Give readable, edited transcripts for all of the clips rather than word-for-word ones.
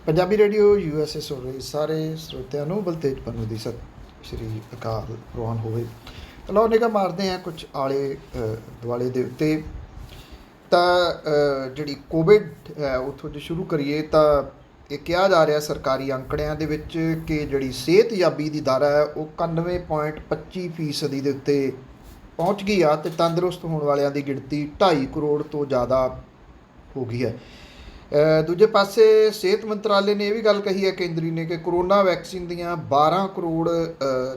Punjabi radio USA ਸੁਣ ਰਹੇ ਸਾਰੇ ਸਰੋਤਿਆਂ ਨੂੰ ਬਲਤੇਜ ਪੰਨੂ ਦੀ ਸਤਿ ਸ਼੍ਰੀ ਅਕਾਲ ਪ੍ਰਵਾਨ ਹੋਵੇ। ਲਓ ਨਿਗਾਹ ਮਾਰਦੇ ਹਾਂ ਕੁਝ ਆਲੇ ਦੁਆਲੇ ਦੇ ਉੱਤੇ। ਤਾਂ ਜਿਹੜੀ ਕੋਵਿਡ ਹੈ ਉੱਥੋਂ ਜੇ ਸ਼ੁਰੂ ਕਰੀਏ ਤਾਂ ਇਹ ਕਿਹਾ ਜਾ ਰਿਹਾ ਸਰਕਾਰੀ ਅੰਕੜਿਆਂ ਦੇ ਵਿੱਚ ਕਿ ਜਿਹੜੀ ਸਿਹਤਯਾਬੀ ਦੀ ਦਰ ਹੈ ਉਹ 91.25% ਦੇ ਉੱਤੇ ਪਹੁੰਚ ਗਈ ਆ ਅਤੇ ਤੰਦਰੁਸਤ ਹੋਣ ਵਾਲਿਆਂ ਦੀ ਗਿਣਤੀ 2.5 ਕਰੋੜ ਤੋਂ ਜ਼ਿਆਦਾ ਹੋ ਗਈ ਹੈ। ਦੂਜੇ ਪਾਸੇ ਸਿਹਤ ਮੰਤਰਾਲੇ ਨੇ ਇਹ ਵੀ ਗੱਲ ਕਹੀ ਹੈ ਕੇਂਦਰੀ ਨੇ ਕਿ ਕਰੋਨਾ ਵੈਕਸੀਨ ਦੀਆਂ 12 ਕਰੋੜ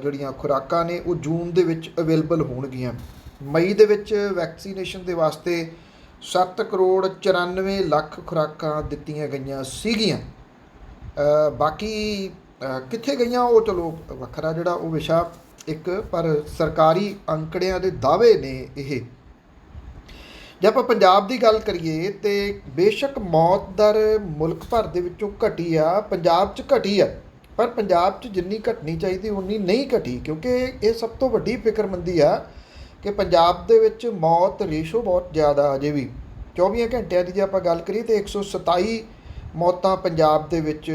ਜਿਹੜੀਆਂ ਖੁਰਾਕਾਂ ਨੇ ਉਹ ਜੂਨ ਦੇ ਵਿੱਚ ਅਵੇਲੇਬਲ ਹੋਣਗੀਆਂ। ਮਈ ਦੇ ਵਿੱਚ ਵੈਕਸੀਨੇਸ਼ਨ ਦੇ ਵਾਸਤੇ 7 ਕਰੋੜ 94 ਲੱਖ ਖੁਰਾਕਾਂ ਦਿੱਤੀਆਂ ਗਈਆਂ ਸੀਗੀਆਂ। ਬਾਕੀ ਕਿੱਥੇ ਗਈਆਂ ਉਹ ਚਲੋ ਵੱਖਰਾ ਜਿਹੜਾ ਉਹ ਵਿਸ਼ਾ ਇੱਕ, ਪਰ ਸਰਕਾਰੀ ਅੰਕੜਿਆਂ ਦੇ ਦਾਅਵੇ ਨੇ ਇਹ। ਜੇ ਆਪਾਂ ਪੰਜਾਬ ਦੀ ਗੱਲ ਕਰੀਏ ਤਾਂ ਬੇਸ਼ੱਕ ਮੌਤ ਦਰ ਮੁਲਕ ਭਰ ਦੇ ਵਿੱਚੋਂ ਘਟੀ ਆ, ਪੰਜਾਬ 'ਚ ਘਟੀ ਆ, ਪਰ ਪੰਜਾਬ 'ਚ ਜਿੰਨੀ ਘਟਣੀ ਚਾਹੀਦੀ ਉਨੀ ਨਹੀਂ ਘਟੀ, ਕਿਉਂਕਿ ਇਹ ਸਭ ਤੋਂ ਵੱਡੀ ਫਿਕਰਮੰਦੀ ਆ ਕਿ ਪੰਜਾਬ ਦੇ ਵਿੱਚ ਮੌਤ ਰੇਸ਼ੋ ਬਹੁਤ ਜ਼ਿਆਦਾ ਅਜੇ ਵੀ। 24 ਘੰਟਿਆਂ ਦੀ ਜੇ ਆਪਾਂ ਗੱਲ ਕਰੀਏ ਤਾਂ 127 ਮੌਤਾਂ ਪੰਜਾਬ ਦੇ ਵਿੱਚ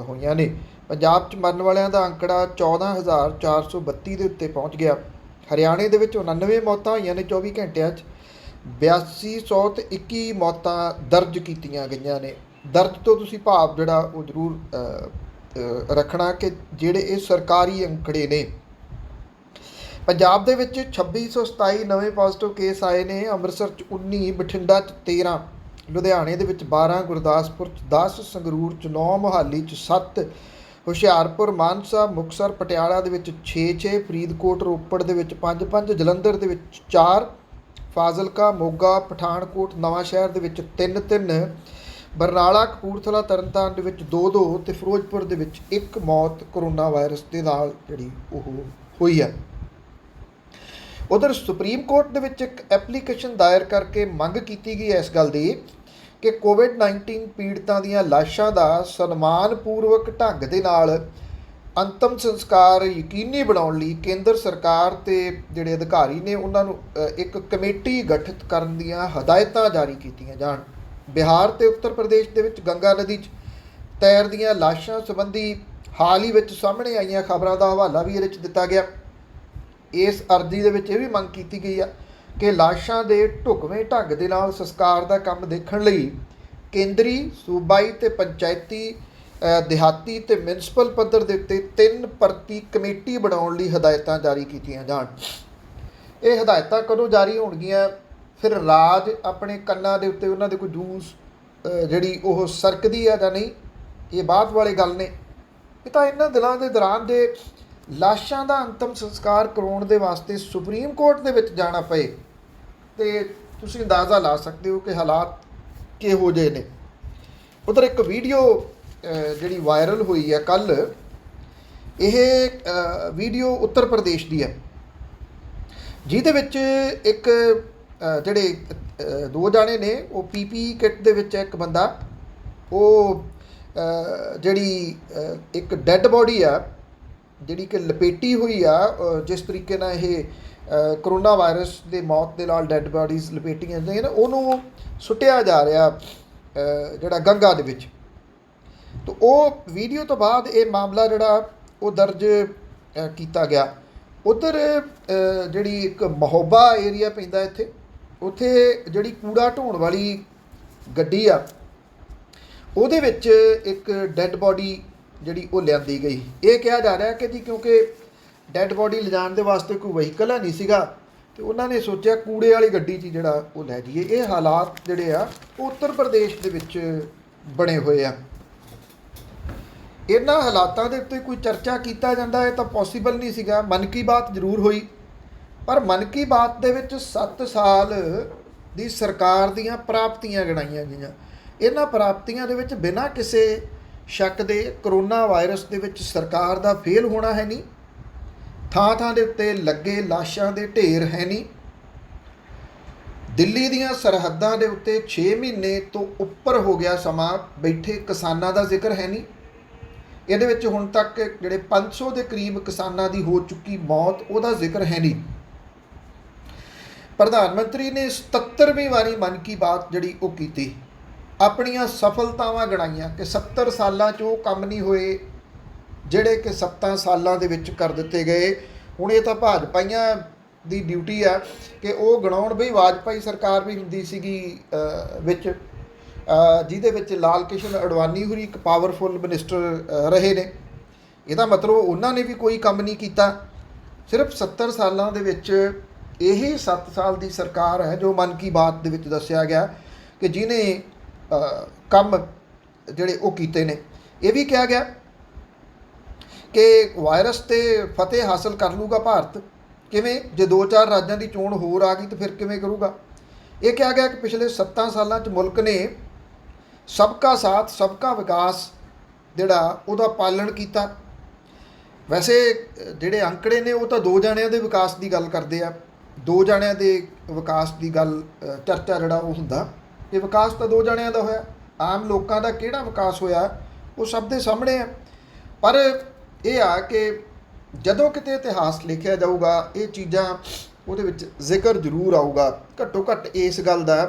ਹੋਈਆਂ ਨੇ। ਪੰਜਾਬ 'ਚ ਮਰਨ ਵਾਲਿਆਂ ਦਾ ਅੰਕੜਾ 14,432 ਦੇ ਉੱਤੇ ਪਹੁੰਚ ਗਿਆ। ਹਰਿਆਣੇ ਦੇ ਵਿੱਚ 99 ਮੌਤਾਂ ਹੋਈਆਂ ਨੇ 24 ਘੰਟਿਆਂ 'ਚ। 8221 ਮੌਤਾਂ ਦਰਜ ਕੀਤੀਆਂ ਗਈਆਂ ਨੇ। ਦਰਜ ਤੋਂ ਤੁਸੀਂ ਭਾਵ ਜਿਹੜਾ ਉਹ ਜ਼ਰੂਰ ਰੱਖਣਾ ਕਿ ਜਿਹੜੇ ਇਹ ਸਰਕਾਰੀ ਅੰਕੜੇ ਨੇ। ਪੰਜਾਬ ਦੇ ਵਿੱਚ 2627 ਨਵੇਂ ਪੋਜ਼ੀਟਿਵ ਕੇਸ ਆਏ ਨੇ। ਅੰਮ੍ਰਿਤਸਰ 'ਚ 19, ਬਠਿੰਡਾ 'ਚ 13, ਲੁਧਿਆਣੇ ਦੇ ਵਿੱਚ 12, ਗੁਰਦਾਸਪੁਰ 'ਚ 10, ਸੰਗਰੂਰ 'ਚ 9, ਮੋਹਾਲੀ 'ਚ 7, ਹੁਸ਼ਿਆਰਪੁਰ, ਮਾਨਸਾ, ਮੁਕਤਸਰ, ਪਟਿਆਲਾ ਦੇ ਵਿੱਚ 6, ਫਰੀਦਕੋਟ, ਰੋਪੜ ਦੇ ਵਿੱਚ 5, ਜਲੰਧਰ ਦੇ ਵਿੱਚ 4, ਫਾਜ਼ਿਲਕਾ, ਮੋਗਾ, ਪਠਾਨਕੋਟ, ਨਵਾਂ ਸ਼ਹਿਰ ਦੇ ਵਿੱਚ 3, ਬਰਨਾਲਾ, ਕਪੂਰਥਲਾ, ਤਰਨਤਾਰਨ ਦੇ ਵਿੱਚ 2 ਅਤੇ ਫਿਰੋਜ਼ਪੁਰ ਦੇ ਵਿੱਚ 1 ਮੌਤ ਕਰੋਨਾ ਵਾਇਰਸ ਦੇ ਨਾਲ ਜਿਹੜੀ ਉਹ ਹੋਈ ਹੈ। ਉਧਰ ਸੁਪਰੀਮ ਕੋਰਟ ਦੇ ਵਿੱਚ ਇੱਕ ਐਪਲੀਕੇਸ਼ਨ ਦਾਇਰ ਕਰਕੇ ਮੰਗ ਕੀਤੀ ਗਈ ਹੈ ਇਸ ਗੱਲ ਦੀ ਕਿ ਕੋਵਿਡ-19 ਪੀੜਤਾਂ ਦੀਆਂ ਲਾਸ਼ਾਂ ਦਾ ਸਨਮਾਨਪੂਰਵਕ ਢੰਗ ਦੇ ਨਾਲ ਅੰਤਮ ਸੰਸਕਾਰ ਯਕੀਨੀ ਬਣਾਉਣ ਲਈ ਕੇਂਦਰ ਸਰਕਾਰ ਅਤੇ ਜਿਹੜੇ ਅਧਿਕਾਰੀ ਨੇ ਉਹਨਾਂ ਨੂੰ ਇੱਕ ਕਮੇਟੀ ਗਠਿਤ ਕਰਨ ਦੀਆਂ ਹਦਾਇਤਾਂ ਜਾਰੀ ਕੀਤੀਆਂ ਜਾਣ। ਬਿਹਾਰ ਅਤੇ ਉੱਤਰ ਪ੍ਰਦੇਸ਼ ਦੇ ਵਿੱਚ ਗੰਗਾ ਨਦੀ 'ਚ ਤੈਰਦੀਆਂ ਲਾਸ਼ਾਂ ਸੰਬੰਧੀ ਹਾਲ ਹੀ ਵਿੱਚ ਸਾਹਮਣੇ ਆਈਆਂ ਖਬਰਾਂ ਦਾ ਹਵਾਲਾ ਵੀ ਇਹਦੇ 'ਚ ਦਿੱਤਾ ਗਿਆ। ਇਸ ਅਰਜ਼ੀ ਦੇ ਵਿੱਚ ਇਹ ਵੀ ਮੰਗ ਕੀਤੀ ਗਈ ਆ ਕਿ ਲਾਸ਼ਾਂ ਦੇ ਢੁਕਵੇਂ ਢੰਗ ਦੇ ਨਾਲ ਸੰਸਕਾਰ ਦਾ ਕੰਮ ਦੇਖਣ ਲਈ ਕੇਂਦਰੀ, ਸੂਬਾਈ ਅਤੇ ਪੰਚਾਇਤੀ, ਦਿਹਾਤੀ ਅਤੇ ਮਿਊਨਿਸਪਲ ਪੱਧਰ ਦੇ ਉੱਤੇ 3 ਪਰਤੀ ਕਮੇਟੀ ਬਣਾਉਣ ਲਈ ਹਦਾਇਤਾਂ ਜਾਰੀ ਕੀਤੀਆਂ ਜਾਣ। ਇਹ ਹਦਾਇਤਾਂ ਕਦੋਂ ਜਾਰੀ ਹੋਣਗੀਆਂ, ਫਿਰ ਰਾਜ ਆਪਣੇ ਕੰਨਾਂ ਦੇ ਉੱਤੇ ਉਹਨਾਂ ਦੇ ਕੋਈ ਜੂਸ ਜਿਹੜੀ ਉਹ ਸਰਕਦੀ ਆ ਜਾਂ ਨਹੀਂ, ਇਹ ਬਾਅਦ ਵਾਲੀ ਗੱਲ ਨੇ। ਇਹ ਤਾਂ ਇਹਨਾਂ ਦਿਨਾਂ ਦੇ ਦੌਰਾਨ ਦੇ ਲਾਸ਼ਾਂ ਦਾ ਅੰਤਮ ਸੰਸਕਾਰ ਕਰਾਉਣ ਦੇ ਵਾਸਤੇ ਸੁਪਰੀਮ ਕੋਰਟ ਦੇ ਵਿੱਚ ਜਾਣਾ ਪਏ ਅਤੇ ਤੁਸੀਂ ਅੰਦਾਜ਼ਾ ਲਾ ਸਕਦੇ ਹੋ ਕਿ ਹਾਲਾਤ ਕਿਹੋ ਜਿਹੇ ਨੇ। ਉੱਧਰ ਇੱਕ ਵੀਡੀਓ ਜਿਹੜੀ ਵਾਇਰਲ ਹੋਈ ਹੈ ਕੱਲ੍ਹ, ਇਹ ਵੀਡੀਓ ਉੱਤਰ ਪ੍ਰਦੇਸ਼ ਦੀ ਹੈ, ਜਿਹਦੇ ਵਿੱਚ ਇੱਕ ਜਿਹੜੇ 2 ਜਾਣੇ ਨੇ ਉਹ PPE ਕਿੱਟ ਦੇ ਵਿੱਚ ਇੱਕ ਬੰਦਾ ਉਹ ਜਿਹੜੀ ਇੱਕ ਡੈੱਡ ਬੋਡੀ ਆ ਜਿਹੜੀ ਕਿ ਲਪੇਟੀ ਹੋਈ ਆ, ਜਿਸ ਤਰੀਕੇ ਨਾਲ ਇਹ ਕਰੋਨਾ ਵਾਇਰਸ ਦੇ ਮੌਤ ਦੇ ਨਾਲ ਡੈੱਡ ਬਾਡੀਜ਼ ਲਪੇਟੀਆਂ ਜਾਂਦੀਆਂ ਨੇ, ਉਹਨੂੰ ਸੁੱਟਿਆ ਜਾ ਰਿਹਾ ਜਿਹੜਾ ਗੰਗਾ ਦੇ ਵਿੱਚ। ਤਾਂ ਉਹ ਵੀਡੀਓ ਤੋਂ ਬਾਅਦ ਇਹ ਮਾਮਲਾ ਜਿਹੜਾ ਉਹ ਦਰਜ ਕੀਤਾ ਗਿਆ। ਉੱਧਰ ਜਿਹੜੀ ਇੱਕ ਮਹੋਬਾ ਏਰੀਆ ਪੈਂਦਾ ਇੱਥੇ, ਉੱਥੇ ਜਿਹੜੀ ਕੂੜਾ ਢੋਣ ਵਾਲੀ ਗੱਡੀ ਆ ਉਹਦੇ ਵਿੱਚ ਇੱਕ ਡੈੱਡ ਬੋਡੀ ਜਿਹੜੀ ਉਹ ਲਿਆਂਦੀ ਗਈ। ਇਹ ਕਿਹਾ ਜਾ ਰਿਹਾ ਕਿ ਜੀ ਕਿਉਂਕਿ ਡੈੱਡ ਬੋਡੀ ਲਿਜਾਣ ਦੇ ਵਾਸਤੇ ਕੋਈ ਵਹੀਕਲ ਹੈ ਨਹੀਂ ਸੀਗਾ ਅਤੇ ਉਹਨਾਂ ਨੇ ਸੋਚਿਆ ਕੂੜੇ ਵਾਲੀ ਗੱਡੀ 'ਚ ਜਿਹੜਾ ਉਹ ਲੈ ਜਾਈਏ। ਇਹ ਹਾਲਾਤ ਜਿਹੜੇ ਆ ਉਹ ਉੱਤਰ ਪ੍ਰਦੇਸ਼ ਦੇ ਵਿੱਚ ਬਣੇ ਹੋਏ ਆ। ਇਹਨਾਂ ਹਾਲਾਤਾਂ ਦੇ ਉੱਤੇ ਕੋਈ ਚਰਚਾ ਕੀਤਾ ਜਾਂਦਾ ਇਹ ਤਾਂ ਪੋਸੀਬਲ ਨਹੀਂ ਸੀਗਾ। ਮਨ ਕੀ ਬਾਤ ਜ਼ਰੂਰ ਹੋਈ, ਪਰ ਮਨ ਕੀ ਬਾਤ ਦੇ ਵਿੱਚ 7 ਸਾਲ ਦੀ ਸਰਕਾਰ ਦੀਆਂ ਪ੍ਰਾਪਤੀਆਂ ਗਿਣਾਈਆਂ ਗਈਆਂ। ਇਹਨਾਂ ਪ੍ਰਾਪਤੀਆਂ ਦੇ ਵਿੱਚ ਬਿਨਾਂ ਕਿਸੇ ਸ਼ੱਕ ਦੇ ਕਰੋਨਾ ਵਾਇਰਸ ਦੇ ਵਿੱਚ ਸਰਕਾਰ ਦਾ ਫੇਲ ਹੋਣਾ ਹੈ ਨਹੀਂ, ਥਾਂ ਥਾਂ ਦੇ ਉੱਤੇ ਲੱਗੇ ਲਾਸ਼ਾਂ ਦੇ ਢੇਰ ਹੈ ਨਹੀਂ, ਦਿੱਲੀ ਦੀਆਂ ਸਰਹੱਦਾਂ ਦੇ ਉੱਤੇ 6 ਮਹੀਨੇ ਤੋਂ ਉੱਪਰ ਹੋ ਗਿਆ ਸਮਾਂ ਬੈਠੇ ਕਿਸਾਨਾਂ ਦਾ ਜ਼ਿਕਰ ਹੈ ਨਹੀਂ, ਇਹਦੇ ਵਿੱਚ ਹੁਣ ਤੱਕ ਜਿਹੜੇ 500 ਦੇ ਕਰੀਬ ਕਿਸਾਨਾਂ ਦੀ ਹੋ ਚੁੱਕੀ ਮੌਤ ਉਹਦਾ ਜ਼ਿਕਰ ਹੈ ਨਹੀਂ। ਪ੍ਰਧਾਨ ਮੰਤਰੀ ਨੇ 77ਵੀਂ ਵਾਰੀ ਮਨ ਕੀ ਬਾਤ ਜਿਹੜੀ ਉਹ ਕੀਤੀ। ਆਪਣੀਆਂ ਸਫਲਤਾਵਾਂ ਗਣਾਈਆਂ ਕਿ 70 ਸਾਲਾਂ 'ਚ ਉਹ ਕੰਮ ਨਹੀਂ ਹੋਏ ਜਿਹੜੇ ਕਿ 7 ਸਾਲਾਂ ਦੇ ਵਿੱਚ ਕਰ ਦਿੱਤੇ ਗਏ। ਹੁਣ ਇਹ ਤਾਂ ਭਾਜਪਾਈਆਂ ਦੀ ਡਿਊਟੀ ਆ ਕਿ ਉਹ ਗਣਾਉਣ ਬਈ ਵਾਜਪਾਈ ਸਰਕਾਰ ਵੀ ਹੁੰਦੀ ਸੀਗੀ ਵਿੱਚ, ਜਿਹਦੇ ਵਿੱਚ ਲਾਲ ਕ੍ਰਿਸ਼ਨ ਅਡਵਾਨੀ ਹੋਰੀ ਇੱਕ ਪਾਵਰਫੁਲ ਮਿਨਿਸਟਰ ਰਹੇ ਨੇ। ਇਹਦਾ ਮਤਲਬ ਉਹਨਾਂ ਨੇ ਵੀ ਕੋਈ ਕੰਮ ਨਹੀਂ ਕੀਤਾ। ਸਿਰਫ 70 ਸਾਲਾਂ ਦੇ ਵਿੱਚ ਇਹ 7 ਸਾਲ ਦੀ ਸਰਕਾਰ ਹੈ ਜੋ ਮਨ ਕੀ ਬਾਤ ਦੇ ਵਿੱਚ ਦੱਸਿਆ ਗਿਆ ਕਿ ਜਿਹਨੇ ਕੰਮ ਜਿਹੜੇ ਉਹ ਕੀਤੇ ਨੇ। ਇਹ ਵੀ ਕਿਹਾ ਗਿਆ ਕਿ ਵਾਇਰਸ 'ਤੇ ਫਤਿਹ ਹਾਸਲ ਕਰ ਲੂਗਾ ਭਾਰਤ। ਕਿਵੇਂ? ਜੇ 2-4 ਰਾਜਾਂ ਦੀ ਚੋਣ ਹੋਰ ਆ ਗਈ ਤਾਂ ਫਿਰ ਕਿਵੇਂ ਕਰੂਗਾ? ਇਹ ਕਿਹਾ ਗਿਆ ਕਿ ਪਿਛਲੇ 7 ਸਾਲਾਂ 'ਚ ਮੁਲਕ ਨੇ ਸਬਕਾ ਸਾਥ ਸਬਕਾ ਵਿਕਾਸ ਜਿਹੜਾ ਉਹਦਾ ਪਾਲਣ ਕੀਤਾ। ਵੈਸੇ ਜਿਹੜੇ ਅੰਕੜੇ ਨੇ ਉਹ ਤਾਂ 2 ਜਣਿਆਂ ਦੇ ਵਿਕਾਸ ਦੀ ਗੱਲ ਕਰਦੇ ਆ, 2 ਜਣਿਆਂ ਦੇ ਵਿਕਾਸ ਦੀ ਗੱਲ ਚਰਚਾ ਜਿਹੜਾ ਉਹ ਹੁੰਦਾ ਕਿ ਵਿਕਾਸ ਤਾਂ 2 ਜਣਿਆਂ ਦਾ ਹੋਇਆ। ਆਮ ਲੋਕਾਂ ਦਾ ਕਿਹੜਾ ਵਿਕਾਸ ਹੋਇਆ ਉਹ ਸਭ ਦੇ ਸਾਹਮਣੇ ਆ। ਪਰ ਇਹ ਆ ਕਿ ਜਦੋਂ ਕਿਤੇ ਇਤਿਹਾਸ ਲਿਖਿਆ ਜਾਊਗਾ ਇਹ ਚੀਜ਼ਾਂ ਉਹਦੇ ਵਿੱਚ ਜ਼ਿਕਰ ਜ਼ਰੂਰ ਆਊਗਾ, ਘੱਟੋ ਘੱਟ ਇਸ ਗੱਲ ਦਾ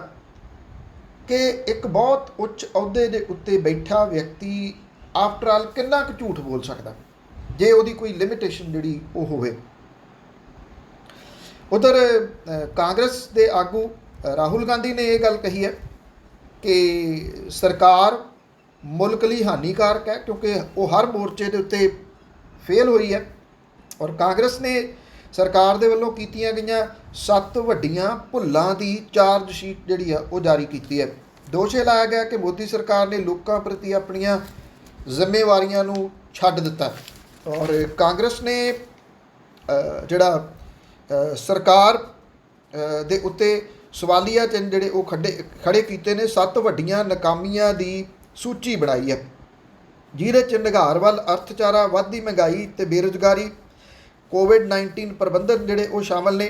ਕਿ ਇੱਕ ਬਹੁਤ ਉੱਚ ਅਹੁਦੇ ਦੇ ਉੱਤੇ ਬੈਠਾ ਵਿਅਕਤੀ ਆਫਟਰ ਆਲ ਕਿੰਨਾ ਕੁ ਝੂਠ ਬੋਲ ਸਕਦਾ ਜੇ ਉਹਦੀ ਕੋਈ ਲਿਮਿਟੇਸ਼ਨ ਜਿਹੜੀ ਉਹ ਹੋਵੇ। ਉਧਰ ਕਾਂਗਰਸ ਦੇ ਆਗੂ ਰਾਹੁਲ ਗਾਂਧੀ ਨੇ ਇਹ ਗੱਲ ਕਹੀ ਹੈ ਕਿ ਸਰਕਾਰ ਮੁਲਕ ਲਈ ਹਾਨੀਕਾਰਕ ਹੈ ਕਿਉਂਕਿ ਉਹ ਹਰ ਮੋਰਚੇ ਦੇ ਉੱਤੇ ਫੇਲ ਹੋਈ ਹੈ। ਔਰ ਕਾਂਗਰਸ ਨੇ ਸਰਕਾਰ ਦੇ ਵੱਲੋਂ ਕੀਤੀਆਂ ਗਈਆਂ 7 ਵੱਡੀਆਂ ਭੁੱਲਾਂ ਦੀ ਚਾਰਜ ਸ਼ੀਟ ਜਿਹੜੀ ਆ ਉਹ ਜਾਰੀ ਕੀਤੀ ਹੈ। ਦੋਸ਼ ਇਹ ਲਾਇਆ ਗਿਆ ਕਿ ਮੋਦੀ ਸਰਕਾਰ ਨੇ ਲੋਕਾਂ ਪ੍ਰਤੀ ਆਪਣੀਆਂ ਜ਼ਿੰਮੇਵਾਰੀਆਂ ਨੂੰ ਛੱਡ ਦਿੱਤਾ। ਔਰ ਕਾਂਗਰਸ ਨੇ ਜਿਹੜਾ ਸਰਕਾਰ ਦੇ ਉੱਤੇ ਸਵਾਲੀਆ ਚਿੰਨ੍ਹ ਜਿਹੜੇ ਉਹ ਖੜੇ ਕੀਤੇ ਨੇ। 7 ਵੱਡੀਆਂ ਨਾਕਾਮੀਆਂ ਦੀ ਸੂਚੀ ਬਣਾਈ ਹੈ ਜਿਹਦੇ 'ਚ ਨਿਘਾਰ ਵੱਲ ਅਰਥਚਾਰਾ, ਵੱਧਦੀ ਮਹਿੰਗਾਈ ਅਤੇ ਬੇਰੁਜ਼ਗਾਰੀ, ਕੋਵਿਡ-19 ਪ੍ਰਬੰਧਨ ਜਿਹੜੇ ਉਹ ਸ਼ਾਮਲ ਨੇ।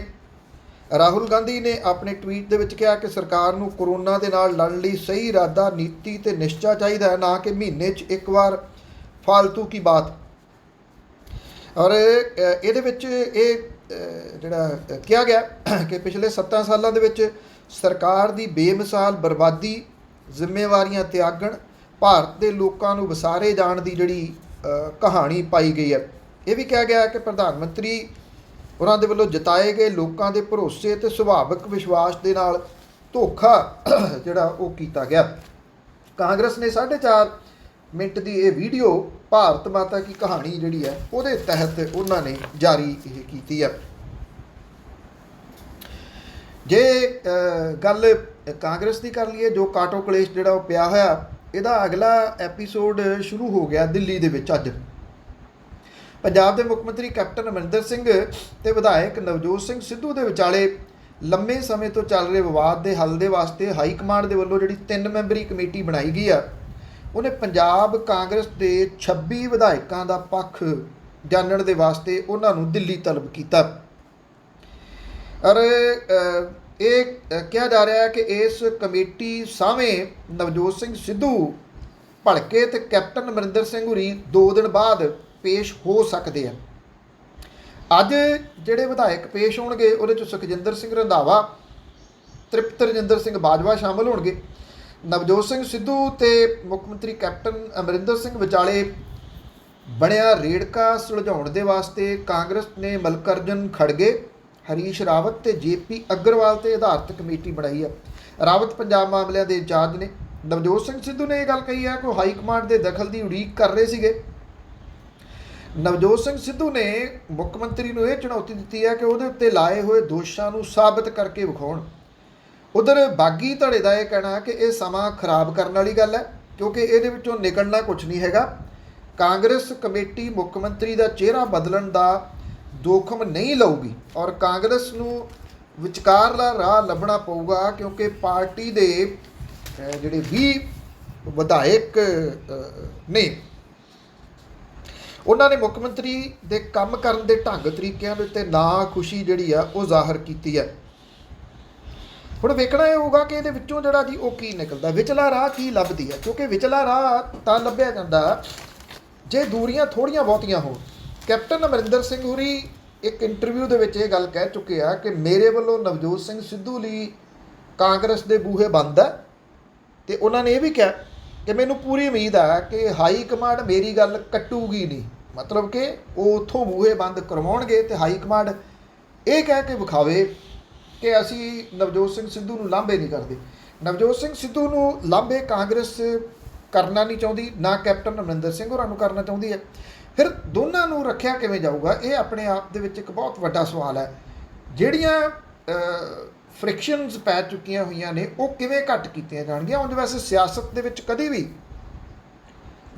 ਰਾਹੁਲ ਗਾਂਧੀ ਨੇ ਆਪਣੇ ਟਵੀਟ ਦੇ ਵਿੱਚ ਕਿਹਾ ਕਿ ਸਰਕਾਰ ਨੂੰ ਕੋਰੋਨਾ ਦੇ ਨਾਲ ਲੜਨ ਲਈ ਸਹੀ ਇਰਾਦਾ, ਨੀਤੀ ਅਤੇ ਨਿਸ਼ਚਾ ਚਾਹੀਦਾ ਹੈ, ਨਾ ਕਿ ਮਹੀਨੇ 'ਚ ਇੱਕ ਵਾਰ ਫਾਲਤੂ ਕੀ ਬਾਤ। ਔਰ ਇਹਦੇ ਵਿੱਚ ਇਹ ਜਿਹੜਾ ਕਿਹਾ ਗਿਆ ਕਿ ਪਿਛਲੇ 7 ਸਾਲਾਂ ਦੇ ਵਿੱਚ ਸਰਕਾਰ ਦੀ ਬੇਮਿਸਾਲ ਬਰਬਾਦੀ, ਜ਼ਿੰਮੇਵਾਰੀਆਂ ਤਿਆਗਣ, ਭਾਰਤ ਦੇ ਲੋਕਾਂ ਨੂੰ ਵਿਸਾਰੇ ਜਾਣ ਦੀ ਜਿਹੜੀ ਕਹਾਣੀ ਪਾਈ ਗਈ ਹੈ। ਇਹ ਵੀ ਕਿਹਾ ਗਿਆ ਕਿ ਪ੍ਰਧਾਨ ਮੰਤਰੀ ਉਹਨਾਂ ਦੇ ਵੱਲੋਂ ਜਤਾਏ ਗਏ ਲੋਕਾਂ ਦੇ ਭਰੋਸੇ ਅਤੇ ਸੁਭਾਵਿਕ ਵਿਸ਼ਵਾਸ ਦੇ ਨਾਲ ਧੋਖਾ ਜਿਹੜਾ ਉਹ ਕੀਤਾ ਗਿਆ। ਕਾਂਗਰਸ ਨੇ 4.5 ਮਿੰਟ ਦੀ ਇਹ ਵੀਡੀਓ ਭਾਰਤ ਮਾਤਾ ਕੀ ਕਹਾਣੀ ਜਿਹੜੀ ਹੈ ਉਹਦੇ ਤਹਿਤ ਉਹਨਾਂ ਨੇ ਜਾਰੀ ਇਹ ਕੀਤੀ ਹੈ। ਜੇ ਗੱਲ ਕਾਂਗਰਸ ਦੀ ਕਰ ਲਈਏ, ਜੋ ਕਾਟੋ ਕਲੇਸ਼ ਜਿਹੜਾ ਉਹ ਪਿਆ ਹੋਇਆ, ਇਹਦਾ ਅਗਲਾ ਐਪੀਸੋਡ ਸ਼ੁਰੂ ਹੋ ਗਿਆ ਦਿੱਲੀ ਦੇ ਵਿੱਚ। ਅੱਜ ਪੰਜਾਬ ਦੇ ਮੁੱਖ ਮੰਤਰੀ ਕੈਪਟਨ ਅਮਰਿੰਦਰ ਸਿੰਘ ਤੇ ਵਿਧਾਇਕ ਨਵਜੋਤ ਸਿੰਘ ਸਿੱਧੂ ਦੇ ਵਿਚਾਲੇ ਲੰਮੇ ਸਮੇਂ ਤੋਂ ਚੱਲ ਰਹੇ ਵਿਵਾਦ ਦੇ ਹੱਲ ਦੇ ਵਾਸਤੇ ਹਾਈ ਕਮਾਂਡ ਦੇ ਵੱਲੋਂ ਜਿਹੜੀ 3 ਮੈਂਬਰੀ ਕਮੇਟੀ ਬਣਾਈ ਗਈ ਆ, ਉਹਨੇ ਪੰਜਾਬ ਕਾਂਗਰਸ ਦੇ 26 ਵਿਧਾਇਕਾਂ ਦਾ ਪੱਖ ਜਾਣਨ ਦੇ ਵਾਸਤੇ ਉਹਨਾਂ ਨੂੰ ਦਿੱਲੀ ਤਲਬ ਕੀਤਾ। ਔਰ ਇਹ ਕਿਹਾ ਜਾ ਰਿਹਾ ਹੈ ਕਿ ਇਸ ਕਮੇਟੀ ਸਾਹਮਣੇ ਨਵਜੋਤ ਸਿੰਘ ਸਿੱਧੂ ਭਲਕੇ ਤੇ ਕੈਪਟਨ ਅਮਰਿੰਦਰ ਸਿੰਘ ਹੋਰੀ 2 ਦਿਨ ਬਾਅਦ ਪੇਸ਼ ਹੋ ਸਕਦੇ ਆ। ਅੱਜ ਜਿਹੜੇ ਵਿਧਾਇਕ ਪੇਸ਼ ਹੋਣਗੇ ਉਹਦੇ 'ਚ ਸੁਖਜਿੰਦਰ ਸਿੰਘ ਰੰਧਾਵਾ, ਤ੍ਰਿਪਤ ਰਜਿੰਦਰ ਸਿੰਘ ਬਾਜਵਾ ਸ਼ਾਮਲ ਹੋਣਗੇ। ਨਵਜੋਤ ਸਿੰਘ ਸਿੱਧੂ ਤੇ ਮੁੱਖ ਮੰਤਰੀ ਕੈਪਟਨ ਅਮਰਿੰਦਰ ਸਿੰਘ ਵਿਚਾਲੇ ਬਣਿਆ ਰੇੜਕਾ ਸੁਲਝਾਉਣ ਦੇ ਵਾਸਤੇ ਕਾਂਗਰਸ ਨੇ ਮਲਕਰਜਨ ਖੜਗੇ, ਹਰੀਸ਼ ਰਾਵਤ ਤੇ ਜੇਪੀ ਅਗਰਵਾਲ ਤੇ ਆਧਾਰਿਤ ਕਮੇਟੀ ਬਣਾਈ ਹੈ। ਰਾਵਤ ਪੰਜਾਬ ਮਾਮਲਿਆਂ ਦੇ ਇੰਚਾਰਜ ਨੇ। ਨਵਜੋਤ ਸਿੰਘ ਸਿੱਧੂ ਨੇ ਇਹ ਗੱਲ ਕਹੀ ਹੈ ਕਿ ਉਹ ਹਾਈ ਕਮਾਂਡ ਦੇ ਦਖਲ ਦੀ ਉਡੀਕ ਕਰ ਰਹੇ ਸੀਗੇ। ਨਵਜੋਤ ਸਿੰਘ ਸਿੱਧੂ ਨੇ ਮੁੱਖ ਮੰਤਰੀ ਨੂੰ ਇਹ ਚੁਣੌਤੀ ਦਿੱਤੀ ਹੈ ਕਿ ਉਹਦੇ ਉੱਤੇ ਲਾਏ ਹੋਏ ਦੋਸ਼ਾਂ ਨੂੰ ਸਾਬਤ ਕਰਕੇ ਵਿਖਾਉਣ। ਉਧਰ ਬਾਗੀ ਧੜੇ ਦਾ ਇਹ ਕਹਿਣਾ ਕਿ ਇਹ ਸਮਾਂ ਖਰਾਬ ਕਰਨ ਵਾਲੀ ਗੱਲ ਹੈ ਕਿਉਂਕਿ ਇਹਦੇ ਵਿੱਚੋਂ ਨਿਕਲਣਾ ਕੁਝ ਨਹੀਂ ਹੈਗਾ। ਕਾਂਗਰਸ ਕਮੇਟੀ ਮੁੱਖ ਮੰਤਰੀ ਦਾ ਚਿਹਰਾ ਬਦਲਣ ਦਾ ਜੋਖਮ ਨਹੀਂ ਲਊਗੀ ਔਰ ਕਾਂਗਰਸ ਨੂੰ ਵਿਚਕਾਰਲਾ ਰਾਹ ਲੱਭਣਾ ਪਊਗਾ ਕਿਉਂਕਿ ਪਾਰਟੀ ਦੇ ਜਿਹੜੇ 20 ਵਿਧਾਇਕ ਨੇ ਉਹਨਾਂ ਨੇ ਮੁੱਖ ਮੰਤਰੀ ਦੇ ਕੰਮ ਕਰਨ ਦੇ ਢੰਗ ਤਰੀਕਿਆਂ ਦੇ ਉੱਤੇ ਨਾ ਖੁਸ਼ੀ ਜਿਹੜੀ ਆ ਉਹ ਜ਼ਾਹਰ ਕੀਤੀ ਹੈ। ਹੁਣ ਵੇਖਣਾ ਇਹ ਹੋਊਗਾ ਕਿ ਇਹਦੇ ਵਿੱਚੋਂ ਜਿਹੜਾ ਜੀ ਉਹ ਕੀ ਨਿਕਲਦਾ, ਵਿਚਲਾ ਰਾਹ ਕੀ ਲੱਭਦੀ ਹੈ ਕਿਉਂਕਿ ਵਿਚਲਾ ਰਾਹ ਤਾਂ ਲੱਭਿਆ ਜਾਂਦਾ ਜੇ ਦੂਰੀਆਂ ਥੋੜ੍ਹੀਆਂ ਬਹੁਤੀਆਂ ਹੋਣ। ਕੈਪਟਨ ਅਮਰਿੰਦਰ ਸਿੰਘ ਹੋਰੀ ਇੱਕ ਇੰਟਰਵਿਊ ਦੇ ਵਿੱਚ ਇਹ ਗੱਲ ਕਹਿ ਚੁੱਕੇ ਆ ਕਿ ਮੇਰੇ ਵੱਲੋਂ ਨਵਜੋਤ ਸਿੰਘ ਸਿੱਧੂ ਲਈ ਕਾਂਗਰਸ ਦੇ ਬੂਹੇ ਬੰਦ ਹੈ ਤੇ ਉਹਨਾਂ ਨੇ ਇਹ ਵੀ ਕਿਹਾ ਕਿ ਮੈਨੂੰ ਪੂਰੀ ਉਮੀਦ ਆ ਕਿ ਹਾਈ ਕਮਾਂਡ ਮੇਰੀ ਗੱਲ ਕੱਟੂਗੀ ਨਹੀਂ, ਮਤਲਬ ਕਿ ਉਹ ਉੱਥੋਂ ਬੂਹੇ ਬੰਦ ਕਰਵਾਉਣਗੇ ਤੇ ਹਾਈ ਕਮਾਂਡ ਇਹ ਕਹਿ ਕੇ ਵਿਖਾਵੇ ਕਿ ਅਸੀਂ ਨਵਜੋਤ ਸਿੰਘ ਸਿੱਧੂ ਨੂੰ ਲਾਂਭੇ ਨਹੀਂ ਕਰਦੇ। ਨਵਜੋਤ ਸਿੰਘ ਸਿੱਧੂ ਨੂੰ ਲਾਂਭੇ ਕਾਂਗਰਸ ਕਰਨਾ ਨਹੀਂ ਚਾਹੁੰਦੀ, ਨਾ ਕੈਪਟਨ ਅਮਰਿੰਦਰ ਸਿੰਘ ਹੋਰਾਂ ਨੂੰ ਕਰਨਾ ਚਾਹੁੰਦੀ ਹੈ। ਫਿਰ ਦੋਨਾਂ ਨੂੰ ਰੱਖਿਆ ਕਿਵੇਂ ਜਾਊਗਾ, ਇਹ ਆਪਣੇ ਆਪ ਦੇ ਵਿੱਚ ਇੱਕ ਬਹੁਤ ਵੱਡਾ ਸਵਾਲ ਹੈ। ਜਿਹੜੀਆਂ ਫ੍ਰਿਕਸ਼ਨਸ ਪੈ ਚੁੱਕੀਆਂ ਹੋਈਆਂ ਨੇ ਉਹ ਕਿਵੇਂ ਘੱਟ ਕੀਤੀਆਂ ਜਾਣਗੀਆਂ। ਉਂਝ ਵੈਸੇ ਸਿਆਸਤ ਦੇ ਵਿੱਚ ਕਦੀ ਵੀ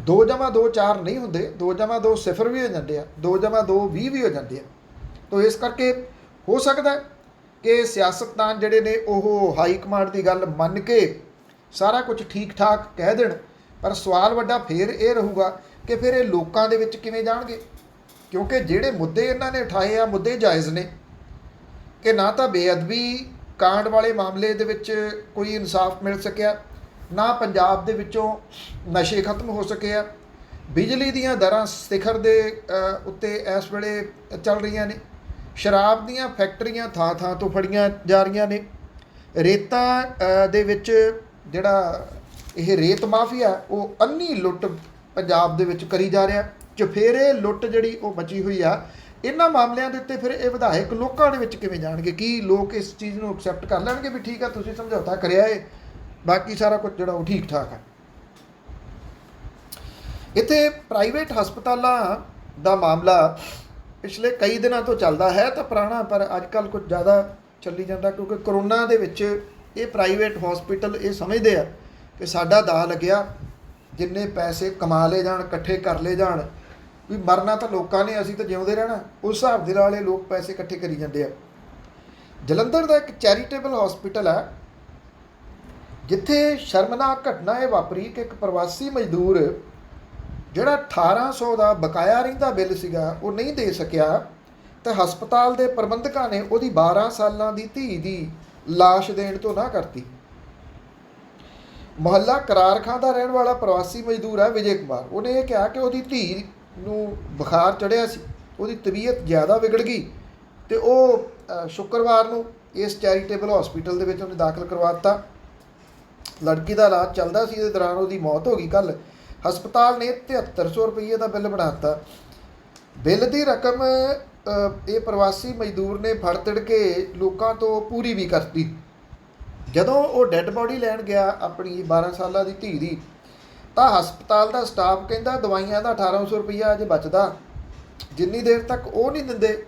2+2 4 ਨਹੀਂ ਹੁੰਦੇ, 2+2 0 ਵੀ ਹੋ ਜਾਂਦੇ ਆ, 2+2 20 ਵੀ ਹੋ ਜਾਂਦੇ ਆ। ਤਾਂ ਇਸ ਕਰਕੇ ਹੋ ਸਕਦਾ ਕਿ ਸਿਆਸਤਦਾਨ ਜਿਹੜੇ ਨੇ ਉਹ ਹਾਈ ਕਮਾਂਡ ਦੀ ਗੱਲ ਮੰਨ ਕੇ ਸਾਰਾ ਕੁਝ ਠੀਕ ਠਾਕ ਕਹਿ ਦੇਣ, ਪਰ ਸਵਾਲ ਵੱਡਾ ਫਿਰ ਇਹ ਰਹੂਗਾ ਕਿ ਫਿਰ ਇਹ ਲੋਕਾਂ ਦੇ ਵਿੱਚ ਕਿਵੇਂ ਜਾਣਗੇ, ਕਿਉਂਕਿ ਜਿਹੜੇ ਮੁੱਦੇ ਇਹਨਾਂ ਨੇ ਉਠਾਏ ਆ ਮੁੱਦੇ ਜਾਇਜ਼ ਨੇ ਕਿ ਨਾ ਤਾਂ ਬੇਅਦਬੀ ਕਾਂਡ ਵਾਲੇ ਮਾਮਲੇ ਦੇ ਵਿੱਚ ਕੋਈ ਇਨਸਾਫ ਮਿਲ ਸਕਿਆ, ਨਾ ਪੰਜਾਬ ਦੇ ਵਿੱਚੋਂ ਨਸ਼ੇ ਖਤਮ ਹੋ ਸਕੇ ਆ, ਬਿਜਲੀ ਦੀਆਂ ਦਰਾਂ ਸਿਖਰ ਦੇ ਉੱਤੇ ਇਸ ਵੇਲੇ ਚੱਲ ਰਹੀਆਂ ਨੇ, ਸ਼ਰਾਬ ਦੀਆਂ ਫੈਕਟਰੀਆਂ ਥਾਂ ਥਾਂ ਤੋਂ ਫੜੀਆਂ ਜਾ ਰਹੀਆਂ ਨੇ, ਰੇਤਾਂ ਦੇ ਵਿੱਚ ਜਿਹੜਾ ਇਹ ਰੇਤ ਮਾਫੀਆ ਉਹ ਅੰਨੀ ਲੁੱਟ ਪੰਜਾਬ ਦੇ ਵਿੱਚ ਕਰੀ ਜਾ ਰਿਹਾ। ਚਫੇਰੇ ਲੁੱਟ ਜਿਹੜੀ ਉਹ ਮਚੀ ਹੋਈ ਆ, ਇਹਨਾਂ ਮਾਮਲਿਆਂ ਦੇ ਉੱਤੇ ਫਿਰ ਇਹ ਵਿਧਾਇਕ ਲੋਕਾਂ ਦੇ ਵਿੱਚ ਕਿਵੇਂ ਜਾਣਗੇ? ਕੀ ਲੋਕ ਇਸ ਚੀਜ਼ ਨੂੰ ਐਕਸੈਪਟ ਕਰ ਲੈਣਗੇ ਵੀ ਠੀਕ ਆ ਤੁਸੀਂ ਸਮਝੌਤਾ ਕਰਿਆ ਏ, ਬਾਕੀ ਸਾਰਾ ਕੁਝ ਜਿਹੜਾ ਉਹ ਠੀਕ ਠਾਕ ਹੈ। ਇੱਥੇ ਪ੍ਰਾਈਵੇਟ ਹਸਪਤਾਲਾਂ ਦਾ ਮਾਮਲਾ ਪਿਛਲੇ ਕਈ ਦਿਨਾਂ ਤੋਂ ਚੱਲਦਾ ਹੈ ਤਾਂ ਪੁਰਾਣਾ, ਪਰ ਅੱਜ ਕੱਲ੍ਹ ਕੁਝ ਜ਼ਿਆਦਾ ਚੱਲੀ ਜਾਂਦਾ ਕਿਉਂਕਿ ਕਰੋਨਾ ਦੇ ਵਿੱਚ ਇਹ ਪ੍ਰਾਈਵੇਟ ਹਸਪੀਟਲ ਇਹ ਸਮਝਦੇ ਆ ਕਿ ਸਾਡਾ ਦਾਅ ਲੱਗਿਆ, ਜਿੰਨੇ ਪੈਸੇ ਕਮਾ ਲਏ ਜਾਣ, ਇਕੱਠੇ ਕਰ ਲਏ ਜਾਣ, ਵੀ ਮਰਨਾ ਤਾਂ ਲੋਕਾਂ ਨੇ, ਅਸੀਂ ਤਾਂ ਜਿਉਂਦੇ ਰਹਿਣਾ, ਉਸ ਹਿਸਾਬ ਦੇ ਨਾਲ ਇਹ ਲੋਕ ਪੈਸੇ ਇਕੱਠੇ ਕਰੀ ਜਾਂਦੇ ਆ। ਜਲੰਧਰ ਦਾ ਇੱਕ ਚੈਰੀਟੇਬਲ ਹਸਪੀਟਲ ਹੈ ਜਿੱਥੇ ਸ਼ਰਮਨਾਕ ਘਟਨਾ ਇਹ ਵਾਪਰੀ ਕਿ ਇੱਕ ਪ੍ਰਵਾਸੀ ਮਜ਼ਦੂਰ ਜਿਹੜਾ 1800 ਦਾ ਬਕਾਇਆ ਰਹਿੰਦਾ ਬਿੱਲ ਸੀਗਾ ਉਹ ਨਹੀਂ ਦੇ ਸਕਿਆ, ਤਾਂ ਹਸਪਤਾਲ ਦੇ ਪ੍ਰਬੰਧਕਾਂ ਨੇ ਉਹਦੀ 12 ਸਾਲਾਂ ਦੀ ਧੀ ਦੀ ਲਾਸ਼ ਦੇਣ ਤੋਂ ਨਾ ਕਰਤੀ। ਮੁਹੱਲਾ ਕਰਾਰਖਾਂ ਦਾ ਰਹਿਣ ਵਾਲਾ ਪ੍ਰਵਾਸੀ ਮਜ਼ਦੂਰ ਹੈ ਵਿਜੇ ਕੁਮਾਰ, ਉਹਨੇ ਇਹ ਕਿਹਾ ਕਿ ਉਹਦੀ ਧੀ ਨੂੰ ਬੁਖਾਰ ਚੜ੍ਹਿਆ ਸੀ, ਉਹਦੀ ਤਬੀਅਤ ਜ਼ਿਆਦਾ ਵਿਗੜ ਗਈ ਅਤੇ ਉਹ ਸ਼ੁੱਕਰਵਾਰ ਨੂੰ ਇਸ ਚੈਰੀਟੇਬਲ ਹਸਪੀਟਲ ਦੇ ਵਿੱਚ ਉਹਨੇ ਦਾਖਲ ਕਰਵਾ ਦਿੱਤਾ। ਲੜਕੀ ਦਾ ਇਲਾਜ ਚੱਲਦਾ ਸੀ, ਇਹਦੇ ਦੌਰਾਨ ਉਹਦੀ ਮੌਤ ਹੋ ਗਈ। ਕੱਲ੍ਹ ਹਸਪਤਾਲ ਨੇ 7300 ਰੁਪਈਏ ਦਾ ਬਿੱਲ ਬਣਾ ਦਿੱਤਾ। ਬਿੱਲ ਦੀ ਰਕਮ ਇਹ ਪ੍ਰਵਾਸੀ ਮਜ਼ਦੂਰ ਨੇ ਫੜ ਤੜ ਕੇ ਲੋਕਾਂ ਤੋਂ ਪੂਰੀ ਵੀ ਕਰਤੀ। ਜਦੋਂ ਉਹ ਡੈੱਡ ਬੋਡੀ ਲੈਣ ਗਿਆ ਆਪਣੀ 12 ਸਾਲਾਂ ਦੀ ਧੀ ਦੀ, ਤਾਂ ਹਸਪਤਾਲ ਦਾ ਸਟਾਫ ਕਹਿੰਦਾ ਦਵਾਈਆਂ ਦਾ 1800 ਰੁਪਈਆ ਅਜੇ ਬਚਦਾ, ਜਿੰਨੀ ਦੇਰ ਤੱਕ ਉਹ ਨਹੀਂ ਦਿੰਦੇ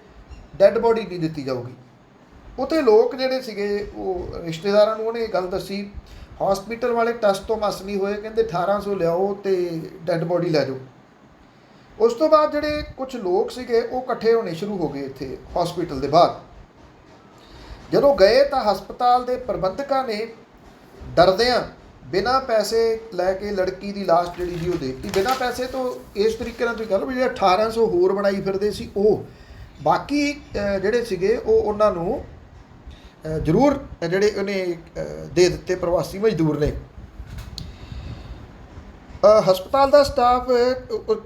ਡੈੱਡ ਬੋਡੀ ਨਹੀਂ ਦਿੱਤੀ ਜਾਊਗੀ। ਉੱਥੇ ਲੋਕ ਜਿਹੜੇ ਸੀਗੇ ਉਹ ਰਿਸ਼ਤੇਦਾਰਾਂ ਨੂੰ ਉਹਨੇ ਇਹ ਗੱਲ ਦੱਸੀ, ਹਸਪੀਟਲ ਵਾਲੇ ਟੈਸਟ ਤੋਂ ਮਸ ਨਹੀਂ ਹੋਏ, ਕਹਿੰਦੇ 1800 ਲਿਆਓ ਅਤੇ ਡੈੱਡ ਬੋਡੀ ਲੈ ਜਾਓ। ਉਸ ਤੋਂ ਬਾਅਦ ਜਿਹੜੇ ਕੁਝ ਲੋਕ ਸੀਗੇ ਉਹ ਇਕੱਠੇ ਹੋਣੇ ਸ਼ੁਰੂ ਹੋ ਗਏ ਇੱਥੇ ਹਸਪੀਟਲ ਦੇ ਬਾਹਰ। ਜਦੋਂ ਗਏ ਤਾਂ ਹਸਪਤਾਲ ਦੇ ਪ੍ਰਬੰਧਕਾਂ ਨੇ ਡਰਦਿਆਂ ਬਿਨਾਂ ਪੈਸੇ ਲੈ ਕੇ ਲੜਕੀ ਦੀ ਲਾਸ਼ ਜਿਹੜੀ ਸੀ ਉਹ ਦੇ ਦਿੱਤੀ। ਬਿਨਾਂ ਪੈਸੇ ਤੋਂ ਇਸ ਤਰੀਕੇ ਨਾਲ ਤੁਸੀਂ ਕਹ ਲਓ ਵੀ ਜਿਹੜੇ 1800 ਹੋਰ ਬਣਾਈ ਫਿਰਦੇ ਸੀ ਉਹ, ਬਾਕੀ ਜਿਹੜੇ ਸੀਗੇ ਉਹ ਉਹਨਾਂ ਨੂੰ ਜ਼ਰੂਰ ਜਿਹੜੇ ਉਹਨੇ ਦੇ ਦਿੱਤੇ ਪ੍ਰਵਾਸੀ ਮਜ਼ਦੂਰ ਨੇ। ਹਸਪਤਾਲ ਦਾ ਸਟਾਫ,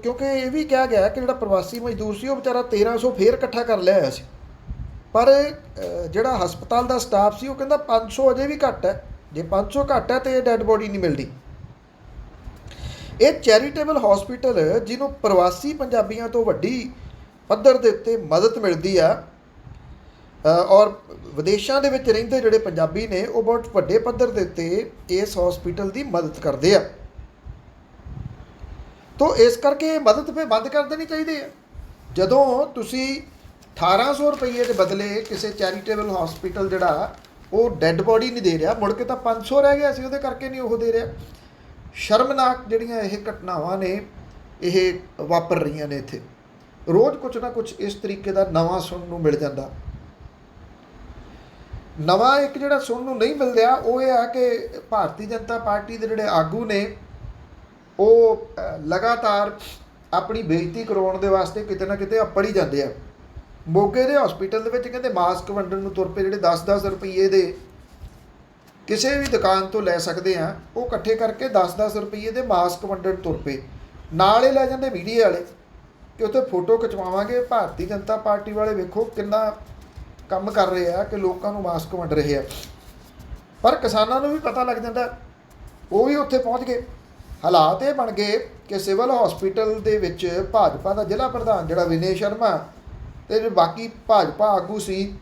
ਕਿਉਂਕਿ ਇਹ ਵੀ ਕਿਹਾ ਗਿਆ ਕਿ ਜਿਹੜਾ ਪ੍ਰਵਾਸੀ ਮਜ਼ਦੂਰ ਸੀ ਉਹ ਵਿਚਾਰਾ 1300 ਫੇਰ ਇਕੱਠਾ ਕਰ ਲਿਆ ਹੋਇਆ ਸੀ, ਪਰ ਜਿਹੜਾ ਹਸਪਤਾਲ ਦਾ ਸਟਾਫ ਸੀ ਉਹ ਕਹਿੰਦਾ 500 ਅਜੇ ਵੀ ਘੱਟ ਹੈ, ਜੇ 500 ਘੱਟ ਹੈ ਤਾਂ ਇਹ ਡੈੱਡ ਬੋਡੀ ਨਹੀਂ ਮਿਲਦੀ। ਇਹ ਚੈਰੀਟੇਬਲ ਹਸਪੀਟਲ ਜਿਹਨੂੰ ਪ੍ਰਵਾਸੀ ਪੰਜਾਬੀਆਂ ਤੋਂ ਵੱਡੀ ਪੱਧਰ ਦੇ ਉੱਤੇ ਮਦਦ ਮਿਲਦੀ ਆ, ਔਰ ਵਿਦੇਸ਼ਾਂ ਦੇ ਵਿੱਚ ਰਹਿੰਦੇ ਜਿਹੜੇ ਪੰਜਾਬੀ ਨੇ ਉਹ ਬਹੁਤ ਵੱਡੇ ਪੱਧਰ ਦੇ ਉੱਤੇ ਇਸ ਹਸਪੀਟਲ ਦੀ ਮਦਦ ਕਰਦੇ ਆ। ਤੋ ਇਸ ਕਰਕੇ ਮਦਦ ਫਿਰ ਬੰਦ ਕਰ ਦੇਣੀ ਚਾਹੀਦੀ ਹੈ। ਜਦੋਂ ਤੁਸੀਂ 1800 ਰੁਪਈਏ ਦੇ ਬਦਲੇ ਕਿਸੇ ਚੈਰੀਟੇਬਲ ਹਸਪੀਟਲ ਜਿਹੜਾ ਉਹ ਡੈੱਡ ਬੋਡੀ ਨਹੀਂ ਦੇ ਰਿਹਾ, ਮੁੜ ਕੇ ਤਾਂ 500 ਰਹਿ ਗਿਆ ਸੀ, ਉਹਦੇ ਕਰਕੇ ਨਹੀਂ ਉਹ ਦੇ ਰਿਹਾ। ਸ਼ਰਮਨਾਕ ਜਿਹੜੀਆਂ ਇਹ ਘਟਨਾਵਾਂ ਨੇ ਇਹ ਵਾਪਰ ਰਹੀਆਂ ਨੇ ਇੱਥੇ, ਰੋਜ਼ ਕੁਛ ਨਾ ਕੁਛ ਇਸ ਤਰੀਕੇ ਦਾ ਨਵਾਂ ਸੁਣਨ ਨੂੰ ਮਿਲ ਜਾਂਦਾ। ਨਵਾਂ ਇੱਕ ਜਿਹੜਾ ਸੁਣਨ ਨੂੰ ਨਹੀਂ ਮਿਲ ਰਿਹਾ ਉਹ ਇਹ ਆ ਕਿ ਭਾਰਤੀ ਜਨਤਾ ਪਾਰਟੀ ਦੇ ਜਿਹੜੇ ਆਗੂ ਨੇ ਉਹ ਲਗਾਤਾਰ ਆਪਣੀ ਬੇਇੱਜ਼ਤੀ ਕਰਵਾਉਣ ਦੇ ਵਾਸਤੇ ਕਿਤੇ ਨਾ ਕਿਤੇ ਅੱਪੜ ਹੀ ਜਾਂਦੇ ਆ। ਮੋਗੇ ਦੇ ਹਸਪੀਟਲ ਦੇ ਵਿੱਚ ਕਹਿੰਦੇ ਮਾਸਕ ਵੰਡਣ ਨੂੰ ਤੁਰ ਪਏ, ਜਿਹੜੇ 10-10 ਰੁਪਈਏ ਦੇ ਕਿਸੇ ਵੀ ਦੁਕਾਨ ਤੋਂ ਲੈ ਸਕਦੇ ਆ, ਉਹ ਇਕੱਠੇ ਕਰਕੇ 10-10 ਰੁਪਈਏ ਦੇ ਮਾਸਕ ਵੰਡਣ ਤੁਰ ਪਏ। ਨਾਲ ਹੀ ਲੈ ਜਾਂਦੇ ਮੀਡੀਆ ਵਾਲੇ ਕਿ ਉੱਥੇ ਫੋਟੋ ਖਿਚਵਾਵਾਂਗੇ, ਭਾਰਤੀ ਜਨਤਾ ਪਾਰਟੀ ਵਾਲੇ ਵੇਖੋ ਕਿੰਨਾ ਕੰਮ ਕਰ ਰਹੇ ਆ ਕਿ ਲੋਕਾਂ ਨੂੰ ਮਾਸਕ ਵੰਡ ਰਹੇ ਆ। ਪਰ ਕਿਸਾਨਾਂ ਨੂੰ ਵੀ ਪਤਾ ਲੱਗ ਜਾਂਦਾ, ਉਹ ਵੀ ਉੱਥੇ ਪਹੁੰਚ ਗਏ। ਹਾਲਾਤ ਇਹ ਬਣ ਗਏ ਕਿ ਸਿਵਲ ਹਸਪੀਟਲ ਦੇ ਵਿੱਚ ਭਾਜਪਾ ਦਾ ਜ਼ਿਲ੍ਹਾ ਪ੍ਰਧਾਨ ਜਿਹੜਾ ਵਿਨੇ ਸ਼ਰਮਾ ਅਤੇ ਜੋ ਬਾਕੀ ਭਾਜਪਾ ਆਗੂ ਸੀ,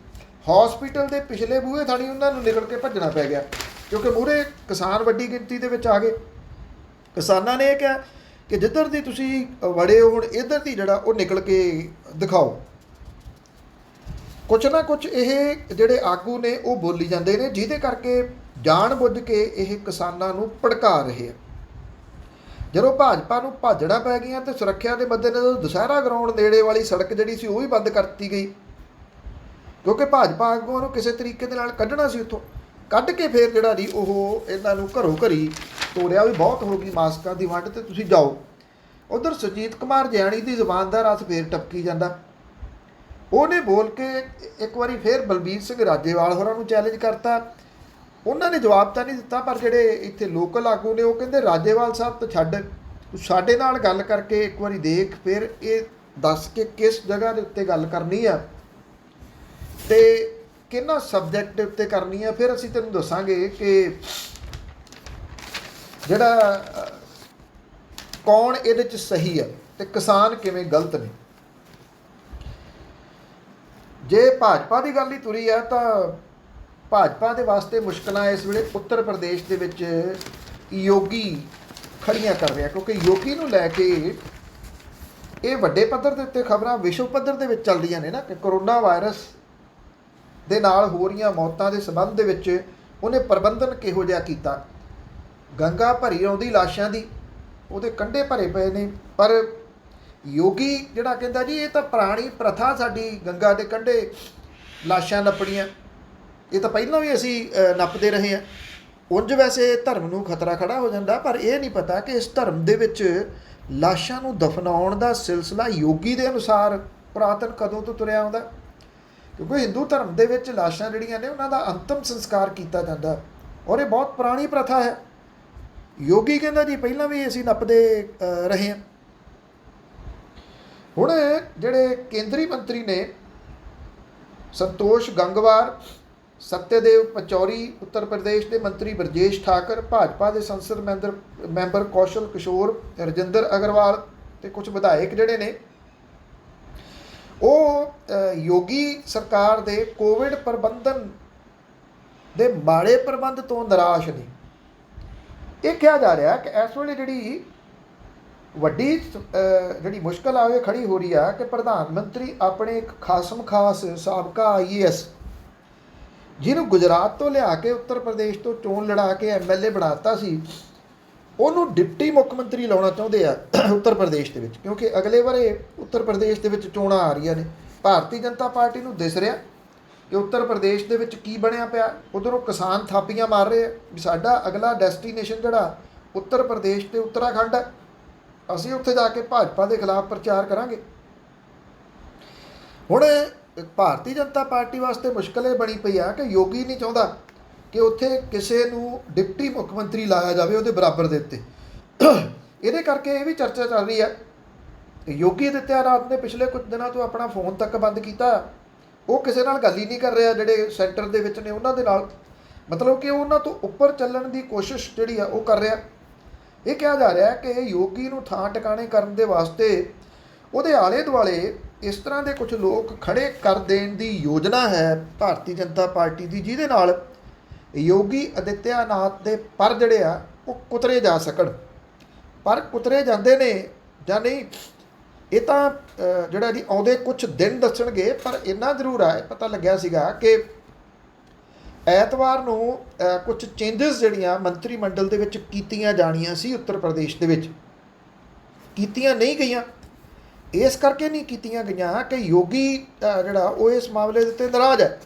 ਹਸਪੀਟਲ ਦੇ ਪਿਛਲੇ ਬੂਹੇ ਥਾਣੀ ਉਹਨਾਂ ਨੂੰ ਨਿਕਲ ਕੇ ਭੱਜਣਾ ਪੈ ਗਿਆ, ਕਿਉਂਕਿ ਮੂਹਰੇ ਕਿਸਾਨ ਵੱਡੀ ਗਿਣਤੀ ਦੇ ਵਿੱਚ ਆ ਗਏ। ਕਿਸਾਨਾਂ ਨੇ ਇਹ ਕਿਹਾ ਕਿ ਜਿੱਧਰ ਦੀ ਤੁਸੀਂ ਵੜੇ ਹੋ ਹੁਣ ਇੱਧਰ ਦੀ ਜਿਹੜਾ ਉਹ ਨਿਕਲ ਕੇ ਦਿਖਾਓ। ਕੁਛ ਨਾ ਕੁਛ ਇਹ ਜਿਹੜੇ ਆਗੂ ਨੇ ਉਹ ਬੋਲੀ ਜਾਂਦੇ ਨੇ, ਜਿਹਦੇ ਕਰਕੇ ਜਾਣ ਬੁੱਝ ਕੇ ਇਹ ਕਿਸਾਨਾਂ ਨੂੰ ਭੜਕਾ ਰਹੇ ਆ। ਜਦੋਂ ਭਾਜਪਾ ਨੂੰ ਭਾਜੜਾਂ ਪੈ ਗਈਆਂ ਤਾਂ ਸੁਰੱਖਿਆ ਦੇ ਮੱਦੇਨਜ਼ਰ ਦੁਸਹਿਰਾ ਗਰਾਊਂਡ ਨੇੜੇ ਵਾਲੀ ਸੜਕ ਜਿਹੜੀ ਸੀ ਉਹ ਵੀ ਬੰਦ ਕਰ ਦਿੱਤੀ ਗਈ, ਕਿਉਂਕਿ ਭਾਜਪਾ ਆਗੂਆਂ ਨੂੰ ਕਿਸੇ ਤਰੀਕੇ ਦੇ ਨਾਲ ਕੱਢਣਾ ਸੀ। ਉੱਥੋਂ ਕੱਢ ਕੇ ਫਿਰ ਜਿਹੜਾ ਜੀ ਉਹ ਇਹਨਾਂ ਨੂੰ ਘਰੋਂ ਘਰੀ ਤੋਰਿਆ ਵੀ ਬਹੁਤ ਹੋ ਗਈ ਮਾਸਕਾਂ ਦੀ ਵੰਡ ਤੇ ਤੁਸੀਂ ਜਾਓ। ਉਧਰ ਸੁਰਜੀਤ ਕੁਮਾਰ ਜਿਆਣੀ ਦੀ ਜ਼ੁਬਾਨ ਦਾ ਰਸ ਫੇਰ ਟਪਕੀ ਜਾਂਦਾ। ਉਹਨੇ ਬੋਲ ਕੇ ਇੱਕ ਵਾਰੀ ਫਿਰ ਬਲਬੀਰ ਸਿੰਘ ਰਾਜੇਵਾਲ ਹੋਰਾਂ ਨੂੰ ਚੈਲੰਜ ਕਰਤਾ। ਉਹਨਾਂ ਨੇ ਜਵਾਬ ਤਾਂ ਨਹੀਂ ਦਿੱਤਾ, ਪਰ ਜਿਹੜੇ ਇੱਥੇ ਲੋਕਲ ਆਗੂ ਨੇ ਉਹ ਕਹਿੰਦੇ ਰਾਜੇਵਾਲ ਸਾਹਿਬ ਤਾਂ ਛੱਡ, ਤੂੰ ਸਾਡੇ ਨਾਲ ਗੱਲ ਕਰਕੇ ਇੱਕ ਵਾਰੀ ਦੇਖ, ਫਿਰ ਇਹ ਦੱਸ ਕੇ ਕਿਸ ਜਗ੍ਹਾ ਦੇ ਉੱਤੇ ਗੱਲ ਕਰਨੀ ਆ ਅਤੇ ਕਿਹਨਾਂ ਸਬਜੈਕਟ ਦੇ ਉੱਤੇ ਕਰਨੀ ਆ, ਫਿਰ ਅਸੀਂ ਤੈਨੂੰ ਦੱਸਾਂਗੇ ਕਿ ਜਿਹੜਾ ਕੌਣ ਇਹਦੇ 'ਚ ਸਹੀ ਆ ਅਤੇ ਕਿਸਾਨ ਕਿਵੇਂ ਗਲਤ ਨੇ। ਜੇ ਭਾਜਪਾ ਦੀ ਗੱਲ ਹੀ ਤੁਰੀ ਆ ਤਾਂ ਭਾਜਪਾ ਦੇ ਵਾਸਤੇ ਮੁਸ਼ਕਲਾਂ ਇਸ ਵੇਲੇ ਉੱਤਰ ਪ੍ਰਦੇਸ਼ ਦੇ ਵਿੱਚ ਯੋਗੀ ਖੜੀਆਂ ਕਰ ਰਿਹਾ, ਕਿਉਂਕਿ ਯੋਗੀ ਨੂੰ ਲੈ ਕੇ ਇਹ ਵੱਡੇ ਪੱਧਰ ਦੇ ਉੱਤੇ ਖਬਰਾਂ ਵਿਸ਼ਵ ਪੱਧਰ ਦੇ ਵਿੱਚ ਚੱਲਦੀਆਂ ਨੇ ਨਾ, ਕਿ ਕਰੋਨਾ ਵਾਇਰਸ ਦੇ ਨਾਲ ਹੋ ਰਹੀਆਂ ਮੌਤਾਂ ਦੇ ਸੰਬੰਧ ਦੇ ਵਿੱਚ ਉਹਨੇ ਪ੍ਰਬੰਧਨ ਕਿਹੋ ਜਿਹਾ ਕੀਤਾ। ਗੰਗਾ ਭਰੀ ਆਉਂਦੀ ਲਾਸ਼ਾਂ ਦੀ, ਉਹਦੇ ਕੰਢੇ ਭਰੇ ਪਏ ਨੇ, ਪਰ ਯੋਗੀ ਜਿਹੜਾ ਕਹਿੰਦਾ ਜੀ ਇਹ ਤਾਂ ਪੁਰਾਣੀ ਪ੍ਰਥਾ ਸਾਡੀ ਗੰਗਾ ਦੇ ਕੰਢੇ ਲਾਸ਼ਾਂ ਨੱਪਣੀਆਂ, ਇਹ ਤਾਂ ਪਹਿਲਾਂ ਵੀ ਅਸੀਂ ਨੱਪਦੇ ਰਹੇ ਹਾਂ। ਉਂਝ ਵੈਸੇ ਧਰਮ ਨੂੰ ਖਤਰਾ ਖੜਾ ਹੋ ਜਾਂਦਾ, ਪਰ ਇਹ ਨਹੀਂ ਪਤਾ ਕਿ ਇਸ ਧਰਮ ਦੇ ਵਿੱਚ ਲਾਸ਼ਾਂ ਨੂੰ ਦਫਨਾਉਣ ਦਾ ਸਿਲਸਿਲਾ ਯੋਗੀ ਦੇ ਅਨੁਸਾਰ ਪੁਰਾਤਨ ਕਦੋਂ ਤੋਂ ਤੁਰਿਆ ਆਉਂਦਾ, ਕਿਉਂਕਿ ਹਿੰਦੂ ਧਰਮ ਦੇ ਵਿੱਚ ਲਾਸ਼ਾਂ ਜਿਹੜੀਆਂ ਨੇ ਉਹਨਾਂ ਦਾ ਅੰਤਮ ਸੰਸਕਾਰ ਕੀਤਾ ਜਾਂਦਾ ਔਰ ਇਹ ਬਹੁਤ ਪੁਰਾਣੀ ਪ੍ਰਥਾ ਹੈ। ਯੋਗੀ ਕਹਿੰਦਾ ਜੀ ਪਹਿਲਾਂ ਵੀ ਅਸੀਂ ਨੱਪਦੇ ਰਹੇ ਹਾਂ। ਹੁਣ ਜਿਹੜੇ ਕੇਂਦਰੀ ਮੰਤਰੀ ਨੇ ਸੰਤੋਸ਼ ਗੰਗਵਾਰ, ਸਤਿਆਦੇਵ ਪਚੌਰੀ, ਉੱਤਰ ਪ੍ਰਦੇਸ਼ ਦੇ ਮੰਤਰੀ ਬਰਜੇਸ਼ ਠਾਕਰ, ਭਾਜਪਾ ਦੇ ਸੰਸਦ ਮੈਂਬਰ ਕੌਸ਼ਲ ਕਿਸ਼ੋਰ, ਰਜਿੰਦਰ ਅਗਰਵਾਲ ਅਤੇ ਕੁਝ ਵਿਧਾਇਕ ਜਿਹੜੇ ਨੇ ਉਹ ਯੋਗੀ ਸਰਕਾਰ ਦੇ ਕੋਵਿਡ ਪ੍ਰਬੰਧਨ ਦੇ ਮਾੜੇ ਪ੍ਰਬੰਧ ਤੋਂ ਨਿਰਾਸ਼ ਨੇ। ਇਹ ਕਿਹਾ ਜਾ ਰਿਹਾ ਕਿ ਇਸ ਵੇਲੇ ਜਿਹੜੀ ਵੱਡੀ ਜਿਹੜੀ ਮੁਸ਼ਕਲ ਆ ਉਹ ਖੜੀ ਹੋ ਰਹੀ ਆ ਕਿ ਪ੍ਰਧਾਨ ਮੰਤਰੀ ਆਪਣੇ ਇੱਕ ਖਾਸਮ ਖਾਸ ਸਾਬਕਾ IAS ਜਿਹਨੂੰ ਗੁਜਰਾਤ ਤੋਂ ਲਿਆ ਕੇ ਉੱਤਰ ਪ੍ਰਦੇਸ਼ ਤੋਂ ਚੋਣ ਲੜਾ ਕੇ MLA ਬਣਾਤਾ ਸੀ, ਉਹਨੂੰ ਡਿਪਟੀ ਮੁੱਖ ਮੰਤਰੀ ਲਾਉਣਾ ਚਾਹੁੰਦੇ ਆ ਉੱਤਰ ਪ੍ਰਦੇਸ਼ ਦੇ ਵਿੱਚ, ਕਿਉਂਕਿ ਅਗਲੇ ਬਾਰੇ ਉੱਤਰ ਪ੍ਰਦੇਸ਼ ਦੇ ਵਿੱਚ ਚੋਣਾਂ ਆ ਰਹੀਆਂ ਨੇ। ਭਾਰਤੀ ਜਨਤਾ ਪਾਰਟੀ ਨੂੰ ਦਿਸ ਰਿਹਾ ਕਿ ਉੱਤਰ ਪ੍ਰਦੇਸ਼ ਦੇ ਵਿੱਚ ਕੀ ਬਣਿਆ ਪਿਆ। ਉੱਧਰੋਂ ਕਿਸਾਨ ਥਾਪੀਆਂ ਮਾਰ ਰਹੇ ਆ ਵੀ ਸਾਡਾ ਅਗਲਾ ਡੈਸਟੀਨੇਸ਼ਨ ਜਿਹੜਾ ਉੱਤਰ ਪ੍ਰਦੇਸ਼ ਅਤੇ ਉੱਤਰਾਖੰਡ ਹੈ, ਅਸੀਂ ਉੱਥੇ ਜਾ ਕੇ ਭਾਜਪਾ ਦੇ ਖਿਲਾਫ ਪ੍ਰਚਾਰ ਕਰਾਂਗੇ। ਹੁਣ ਭਾਰਤੀ ਜਨਤਾ ਪਾਰਟੀ ਵਾਸਤੇ ਮੁਸ਼ਕਿਲ ਇਹ ਬਣੀ ਪਈ ਆ ਕਿ ਯੋਗੀ ਨਹੀਂ ਚਾਹੁੰਦਾ ਕਿ ਉੱਥੇ ਕਿਸੇ ਨੂੰ ਡਿਪਟੀ ਮੁੱਖ ਮੰਤਰੀ ਲਾਇਆ ਜਾਵੇ ਉਹਦੇ ਬਰਾਬਰ ਦੇ ਉੱਤੇ। ਇਹਦੇ ਕਰਕੇ ਇਹ ਵੀ ਚਰਚਾ ਚੱਲ ਰਹੀ ਹੈ। ਯੋਗੀ ਆਦਿੱਤਿਆਨਾਥ ਨੇ ਪਿਛਲੇ ਕੁਝ ਦਿਨਾਂ ਤੋਂ ਆਪਣਾ ਫੋਨ ਤੱਕ ਬੰਦ ਕੀਤਾ, ਉਹ ਕਿਸੇ ਨਾਲ ਗੱਲ ਹੀ ਨਹੀਂ ਕਰ ਰਿਹਾ ਜਿਹੜੇ ਸੈਂਟਰ ਦੇ ਵਿੱਚ ਨੇ ਉਹਨਾਂ ਦੇ ਨਾਲ, ਮਤਲਬ ਕਿ ਉਹਨਾਂ ਤੋਂ ਉੱਪਰ ਚੱਲਣ ਦੀ ਕੋਸ਼ਿਸ਼ ਜਿਹੜੀ ਆ ਉਹ ਕਰ ਰਿਹਾ। ਇਹ ਕਿਹਾ ਜਾ ਰਿਹਾ ਕਿ ਯੋਗੀ ਨੂੰ ਥਾਂ ਟਿਕਾਣੇ ਕਰਨ ਦੇ ਵਾਸਤੇ ਉਹਦੇ ਆਲੇ ਦੁਆਲੇ ਇਸ ਤਰ੍ਹਾਂ ਦੇ ਕੁਝ ਲੋਕ ਖੜੇ ਕਰ ਦੇਣ ਦੀ ਯੋਜਨਾ ਹੈ ਭਾਰਤੀ ਜਨਤਾ ਪਾਰਟੀ ਦੀ, ਜਿਹਦੇ ਨਾਲ ਯੋਗੀ ਆਦਿੱਤਿਆਨਾਥ ਦੇ ਪਰ ਜਿਹੜੇ ਆ ਉਹ ਕੁਤਰੇ ਜਾ ਸਕਣ। ਪਰ ਕੁਤਰੇ ਜਾਂਦੇ ਨੇ ਜਾਂ ਨਹੀਂ ਇਹ ਤਾਂ ਜਿਹੜਾ ਜੀ ਆਉਂਦੇ ਕੁਝ ਦਿਨ ਦੱਸਣਗੇ, ਪਰ ਇੰਨਾ ਜ਼ਰੂਰ ਆ ਪਤਾ ਲੱਗਿਆ ਸੀਗਾ ਕਿ ਐਤਵਾਰ ਨੂੰ ਕੁਝ ਚੇਂਜਸ ਜਿਹੜੀਆਂ ਮੰਤਰੀ ਮੰਡਲ ਦੇ ਵਿੱਚ ਕੀਤੀਆਂ ਜਾਣੀਆਂ ਸੀ ਉੱਤਰ ਪ੍ਰਦੇਸ਼ ਦੇ ਵਿੱਚ, ਕੀਤੀਆਂ ਨਹੀਂ ਗਈਆਂ। ਇਸ ਕਰਕੇ ਨਹੀਂ ਕੀਤੀਆਂ ਗਈਆਂ ਕਿ ਯੋਗੀ ਜਿਹੜਾ ਉਹ ਇਸ ਮਾਮਲੇ ਦੇ ਉੱਤੇ ਨਾਰਾਜ਼ ਹੈ।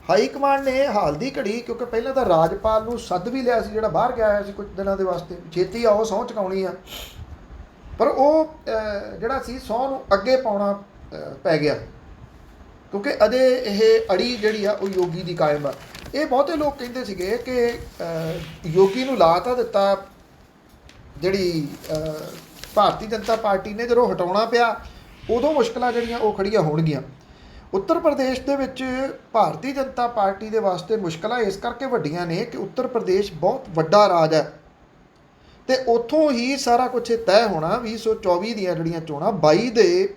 ਹਾਈ ਕਮਾਂਡ ਨੇ ਹਾਲ ਦੀ ਘੜੀ, ਕਿਉਂਕਿ ਪਹਿਲਾਂ ਤਾਂ ਰਾਜਪਾਲ ਨੂੰ ਸੱਦ ਵੀ ਲਿਆ ਸੀ ਜਿਹੜਾ ਬਾਹਰ ਗਿਆ ਹੋਇਆ ਸੀ ਕੁਝ ਦਿਨਾਂ ਦੇ ਵਾਸਤੇ, ਛੇਤੀ ਆਓ ਸਹੁੰ ਚੁਕਾਉਣੀ ਆ, ਪਰ ਉਹ ਜਿਹੜਾ ਸੀ ਸਹੁੰ ਨੂੰ ਅੱਗੇ ਪਾਉਣਾ ਪੈ ਗਿਆ, ਕਿਉਂਕਿ ਅਜੇ ਇਹ ਅੜੀ ਜਿਹੜੀ ਆ ਉਹ ਯੋਗੀ ਦੀ ਕਾਇਮ ਆ। ਇਹ ਬਹੁਤੇ ਲੋਕ ਕਹਿੰਦੇ ਸੀਗੇ ਕਿ ਯੋਗੀ ਨੂੰ ਲਾ ਤਾਂ ਦਿੱਤਾ ਜਿਹੜੀ ਭਾਰਤੀ ਜਨਤਾ ਪਾਰਟੀ ਨੇ, ਜਦੋਂ ਹਟਾਉਣਾ ਪਿਆ ਉਦੋਂ ਮੁਸ਼ਕਲਾਂ ਜਿਹੜੀਆਂ ਉਹ ਖੜੀਆਂ ਹੋਣਗੀਆਂ। ਉੱਤਰ ਪ੍ਰਦੇਸ਼ ਦੇ ਵਿੱਚ ਭਾਰਤੀ ਜਨਤਾ ਪਾਰਟੀ ਦੇ ਵਾਸਤੇ ਮੁਸ਼ਕਲਾਂ ਇਸ ਕਰਕੇ ਵੱਡੀਆਂ ਨੇ ਕਿ ਉੱਤਰ ਪ੍ਰਦੇਸ਼ ਬਹੁਤ ਵੱਡਾ ਰਾਜ ਹੈ ਤੇ ਉੱਥੋਂ ਹੀ ਸਾਰਾ ਕੁਝ ਤੈਅ ਹੋਣਾ 2024 ਦੀਆਂ ਜਿਹੜੀਆਂ ਚੋਣਾਂ 22 ਦੇ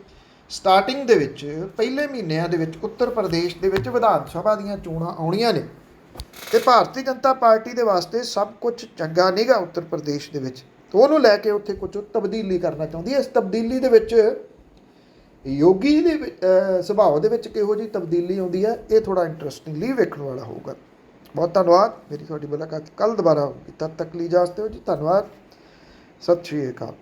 ਸਟਾਰਟਿੰਗ ਦੇ ਵਿੱਚ ਪਹਿਲੇ ਮਹੀਨਿਆਂ ਦੇ ਵਿੱਚ ਉੱਤਰ ਪ੍ਰਦੇਸ਼ ਦੇ ਵਿੱਚ ਵਿਧਾਨ ਸਭਾ ਦੀਆਂ ਚੋਣਾਂ ਆਉਣੀਆਂ ਨੇ ਤੇ ਭਾਰਤੀ ਜਨਤਾ ਪਾਰਟੀ ਦੇ ਵਾਸਤੇ ਸਭ ਕੁਝ ਚੰਗਾ ਨਹੀਂਗਾ ਉੱਤਰ ਪ੍ਰਦੇਸ਼ ਦੇ ਵਿੱਚ। ਤੇ ਉਹਨੂੰ ਲੈ ਕੇ ਉੱਥੇ ਕੁਝ ਤਬਦੀਲੀ ਕਰਨਾ ਚਾਹੁੰਦੀ ਹੈ। ਇਸ ਤਬਦੀਲੀ ਦੇ ਵਿੱਚ ਯੋਗੀ ਦੇ ਸੁਭਾਅ ਦੇ ਵਿੱਚ ਕਿਹੋ ਜਿਹੀ ਤਬਦੀਲੀ ਆਉਂਦੀ ਹੈ, ਇਹ ਥੋੜ੍ਹਾ ਇੰਟਰਸਟਿੰਗਲੀ ਵੇਖਣ ਵਾਲਾ ਹੋਊਗਾ। ਬਹੁਤ ਧੰਨਵਾਦ। ਮੇਰੀ ਤੁਹਾਡੀ ਮੁਲਾਕਾਤ ਕੱਲ੍ਹ ਦੁਬਾਰਾ ਹੋਊਗੀ। ਤਦ ਤੱਕ ਲਈ ਇਜਾਜ਼ਤ ਦਿਓ ਜੀ। ਧੰਨਵਾਦ। ਸਤਿ ਸ਼੍ਰੀ ਅਕਾਲ।